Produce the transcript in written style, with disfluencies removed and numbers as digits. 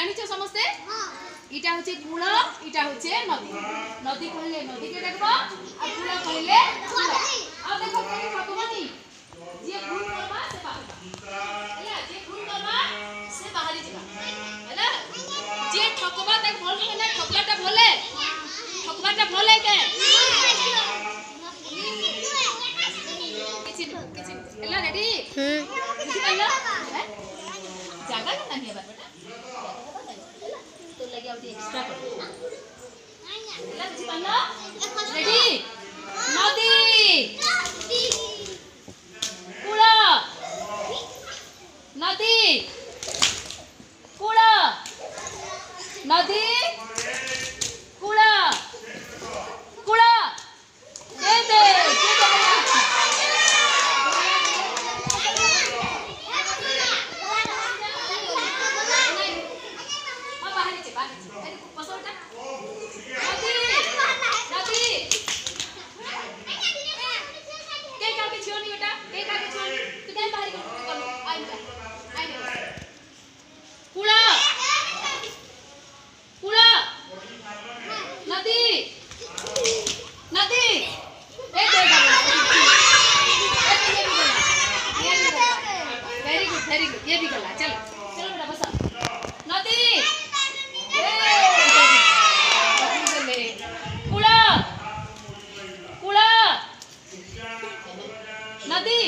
जानिछो समस्ते इटा होचे कूल इटा होचे नदी नदी कहले नदी के देखबो आ कूल कहले कूल आ देखो केनी ठकबनी जे भूल करबा से बाहरबा हैला जे भूल करबा से बाहरी जिबा हैला जे ठकबा त भल हैला ठकलाटा भले ठकबाटा भले के किछि हैला रेडी बुझि पाइला जागा के नहीं बा बेटा तो लगे आउट एक्स्ट्रा कर हैला बुझि पाइला रेडी नदी कूल नदी कूल नदी cool cool they they very good ये भी गला चलो चलो बेटा बसा नदी कूल कूल नदी